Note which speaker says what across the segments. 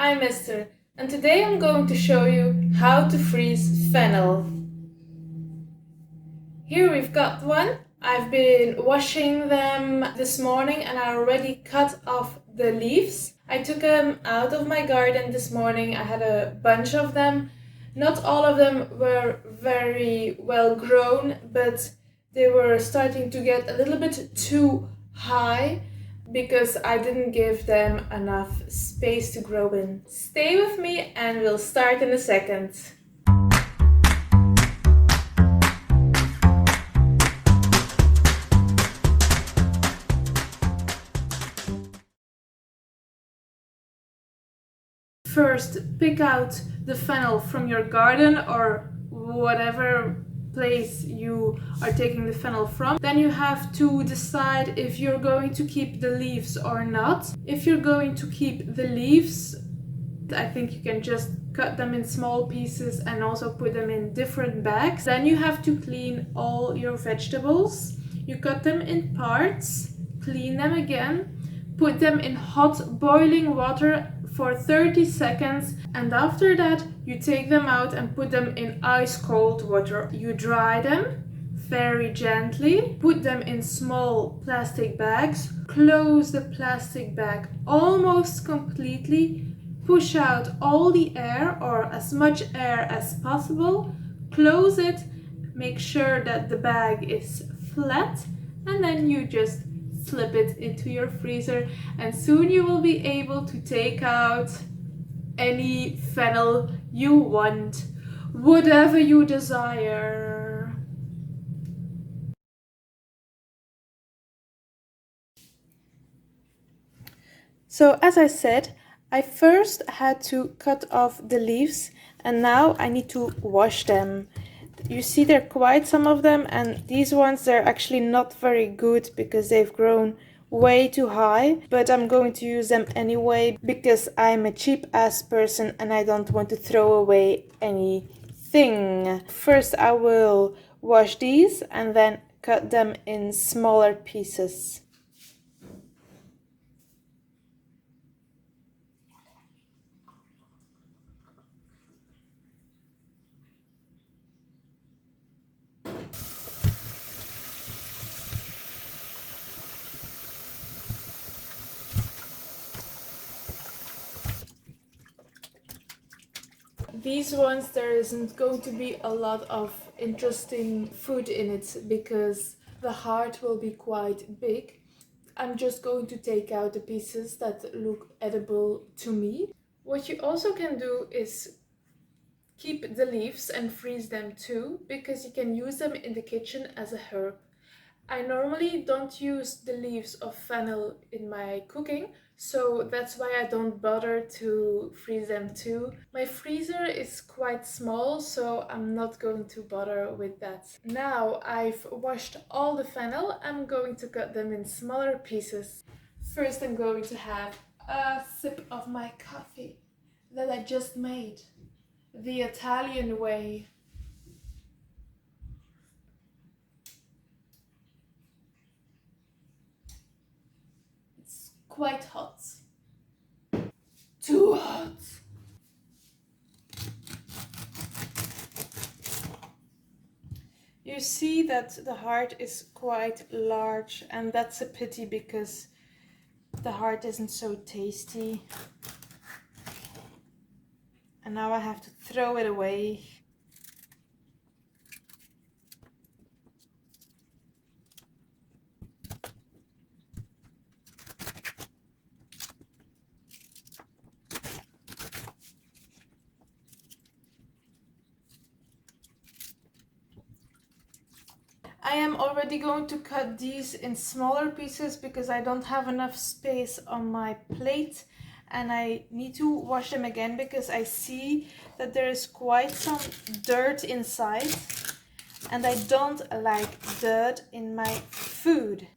Speaker 1: I'm Esther, and today I'm going to show you how to freeze fennel. Here we've got one. I've been washing them this morning and I already cut off the leaves. I took them out of my garden this morning. I had a bunch of them. Not all of them were very well grown, but they were starting to get a little bit too high because I didn't give them enough space to grow in. Stay with me and we'll start in a second. First, pick out the fennel from your garden or whatever place you are taking the fennel from. Then you have to decide if you're going to keep the leaves or not. If you're going to keep the leaves, I think you can just cut them in small pieces and also put them in different bags. Then you have to clean all your vegetables. You cut them in parts, clean them again, put them in hot boiling water for 30 seconds, and after that you take them out and put them in ice cold water. You dry them very gently, put them in small plastic bags, close the plastic bag almost completely, push out all the air or as much air as possible, close it, make sure that the bag is flat, and then you just slip it into your freezer, and soon you will be able to take out any fennel you want, whatever you desire. So as I said, I first had to cut off the leaves and now I need to wash them. You see there are quite some of them, and these ones, they're actually not very good because they've grown way too high, but I'm going to use them anyway because I'm a cheap ass person and I don't want to throw away anything. First I will wash these and then cut them in smaller pieces. These ones, there isn't going to be a lot of interesting food in it because the heart will be quite big. I'm just going to take out the pieces that look edible to me. What you also can do is keep the leaves and freeze them too, because you can use them in the kitchen as a herb. I normally don't use the leaves of fennel in my cooking, so that's why I don't bother to freeze them too. My freezer is quite small, so I'm not going to bother with that. Now I've washed all the fennel, I'm going to cut them in smaller pieces. First I'm going to have a sip of my coffee that I just made, the Italian way. Quite hot. Too hot. You see that the heart is quite large, and that's a pity because the heart isn't so tasty. And now I have to throw it away. I am already going to cut these in smaller pieces because I don't have enough space on my plate, and I need to wash them again because I see that there is quite some dirt inside, and I don't like dirt in my food.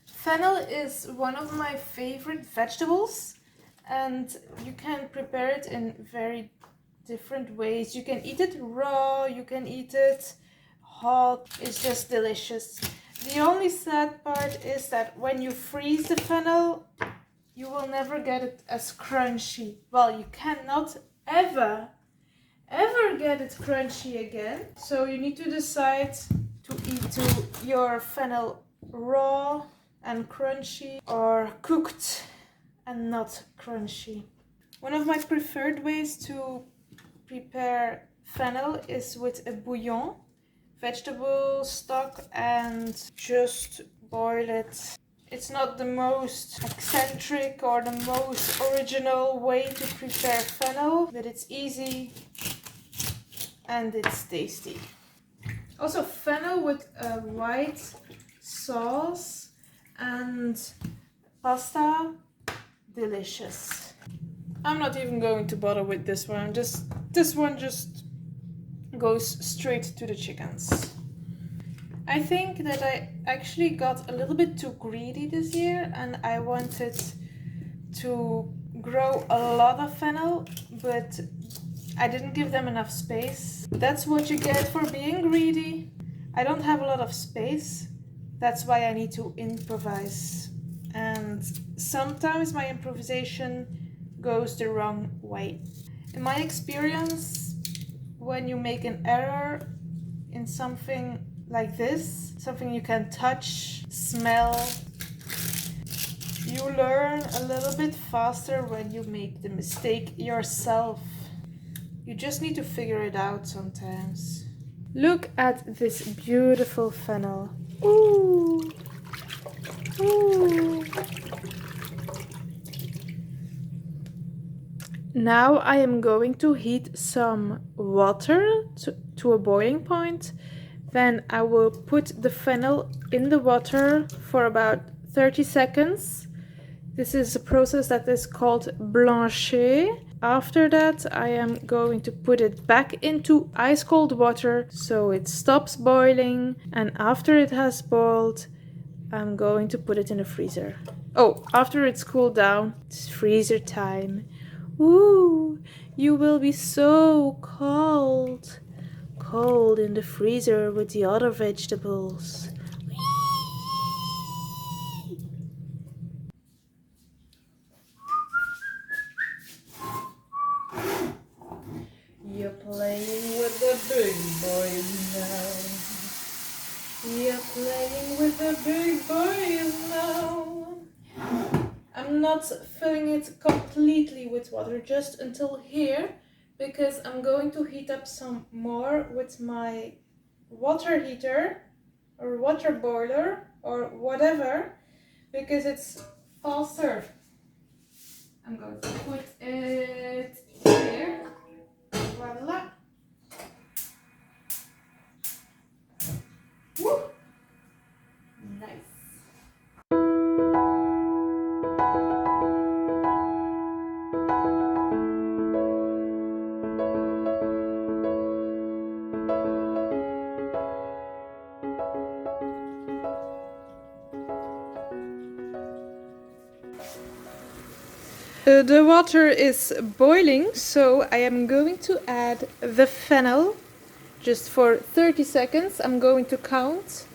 Speaker 1: Fennel is one of my favorite vegetables, and you can prepare it in very different ways. You can eat it raw, you can eat it hot, it's just delicious. The only sad part is that when you freeze the fennel, you will never get it as crunchy. Well, you cannot ever get it crunchy again. So you need to decide to eat your fennel raw and crunchy or cooked and not crunchy. One of my preferred ways to prepare fennel is with a bouillon, vegetable stock, and just boil it. It's not the most eccentric or the most original way to prepare fennel, but it's easy and it's tasty. Also, fennel with a white sauce and pasta, delicious. I'm not even going to bother with this one. This one just goes straight to the chickens. I think that I actually got a little bit too greedy this year and I wanted to grow a lot of fennel, but I didn't give them enough space. That's what you get for being greedy. I don't have a lot of space. That's why I need to improvise. And sometimes my improvisation goes the wrong way. In my experience, when you make an error in something like this, something you can touch, smell, you learn a little bit faster when you make the mistake yourself. You just need to figure it out sometimes. Look at this beautiful fennel. Ooh. Ooh. Now I am going to heat some water to a boiling point. Then I will put the fennel in the water for about 30 seconds. This is a process that is called blancher. After that, I am going to put it back into ice cold water so it stops boiling. And after it has boiled, I'm going to put it in the freezer. Oh, after it's cooled down, it's freezer time. Ooh, you will be so cold. Cold in the freezer with the other vegetables. You're playing with the big boys now. You're playing with the big boys now. I'm not filling it completely with water, just until here, because I'm going to heat up some more with my water heater or water boiler or whatever, because it's faster. I'm going to put it here. Voila. Woo! Nice. The water is boiling, so I am going to add the fennel just for 30 seconds. I'm going to count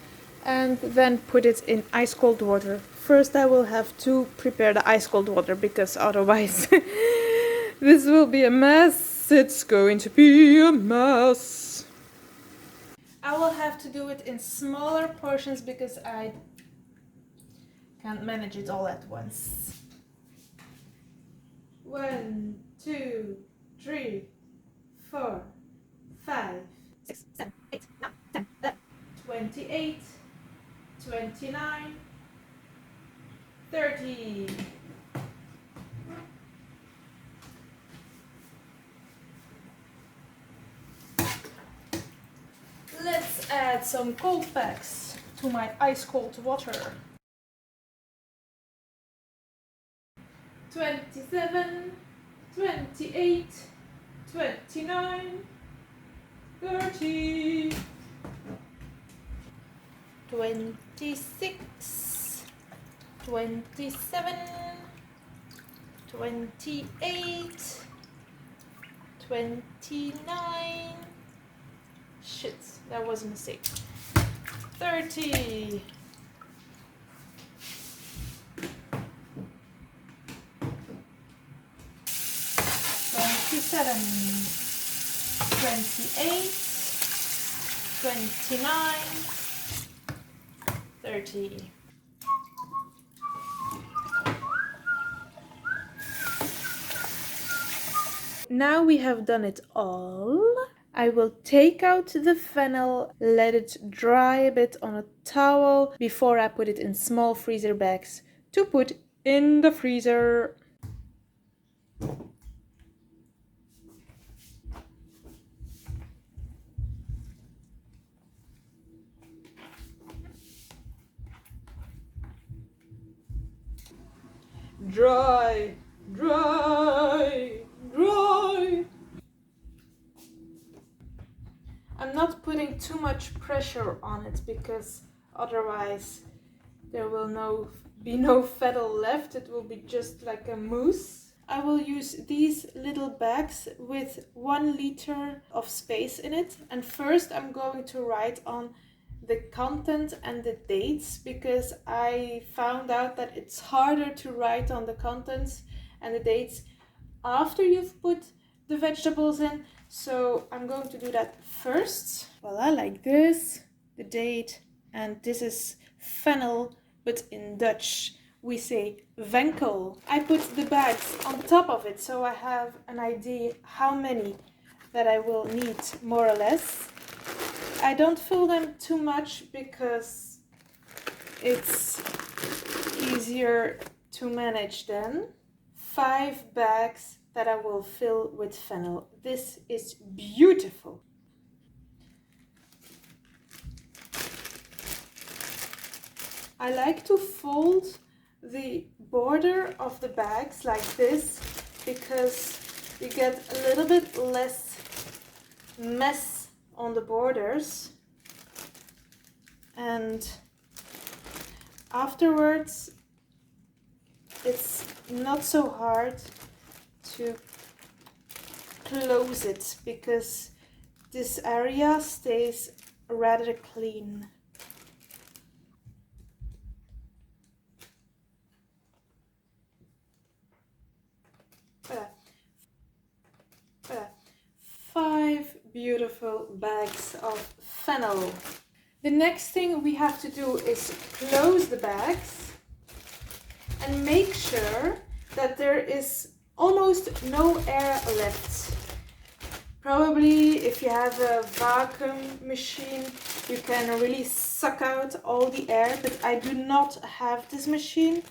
Speaker 1: and then put it in ice cold water. First I will have to prepare the ice cold water because otherwise this will be a mess. It's going to be a mess. I will have to do it in smaller portions because I can't manage it all at once. 1, 2, 3, 4, 5, 6, 7, 8, 9, 10, 11, 28, 29, 30. Let's add some cold packs to my ice cold water. 27, 28, 29, 30, 26, 27, 28, 29. Shit, that was a mistake. 30. 27, 28, 29, 30. Now we have done it all. I will take out the fennel, let it dry a bit on a towel before I put it in small freezer bags to put in the freezer. Dry, dry, dry. I'm not putting too much pressure on it because otherwise there will be no fennel left. It will be just like a mousse. I will use these little bags with 1 liter of space in it. And first I'm going to write on the content and the dates because I found out that it's harder to write on the contents and the dates after you've put the vegetables in. So I'm going to do that first. Voila, like this, the date, and this is fennel, but in Dutch we say venkel. I put the bags on top of it so I have an idea how many that I will need more or less. I don't fill them too much because it's easier to manage then. 5 bags that I will fill with fennel. This is beautiful. I like to fold the border of the bags like this because you get a little bit less mess on the borders, and afterwards it's not so hard to close it because this area stays rather clean. Five beautiful bags of fennel. The next thing we have to do is close the bags and make sure that there is almost no air left. Probably if you have a vacuum machine you can really suck out all the air, but I do not have this machine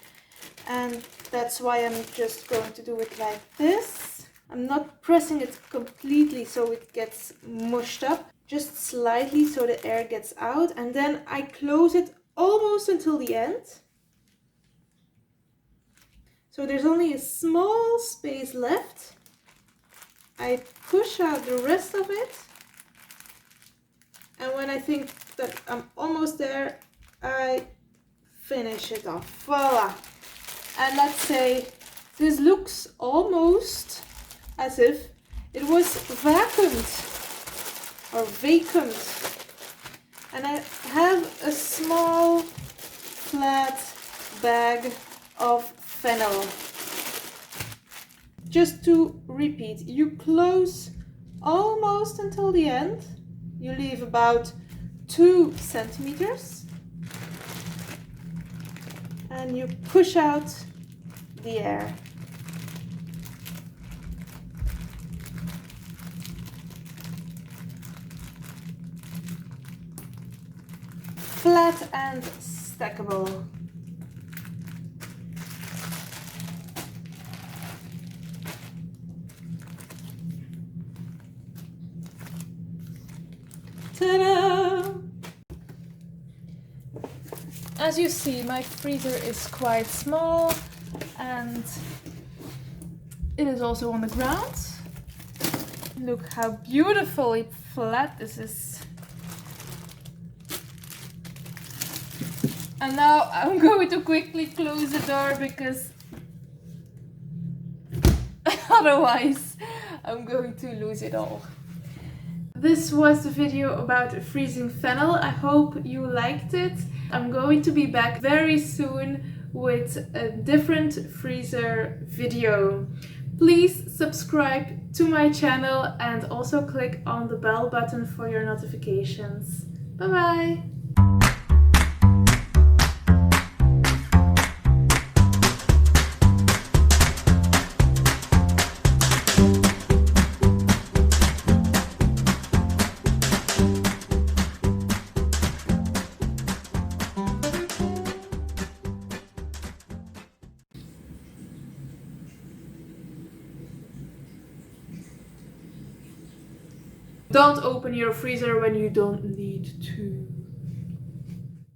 Speaker 1: and that's why I'm just going to do it like this. I'm not pressing it completely so it gets mushed up, just slightly so the air gets out, and then I close it almost until the end. So there's only a small space left. I push out the rest of it, and when I think that I'm almost there, I finish it off. Voila! And let's say this looks almost as if it was vacuumed or vacuumed. And I have a small flat bag of fennel. Just to repeat, you close almost until the end. You leave about 2 centimeters and you push out the air. Flat and stackable. Ta-da! As you see, my freezer is quite small and it is also on the ground. Look how beautifully flat this is. And now I'm going to quickly close the door because otherwise I'm going to lose it all. This was the video about freezing fennel. I hope you liked it. I'm going to be back very soon with a different freezer video. Please subscribe to my channel and also click on the bell button for your notifications. Bye bye! Don't open your freezer when you don't need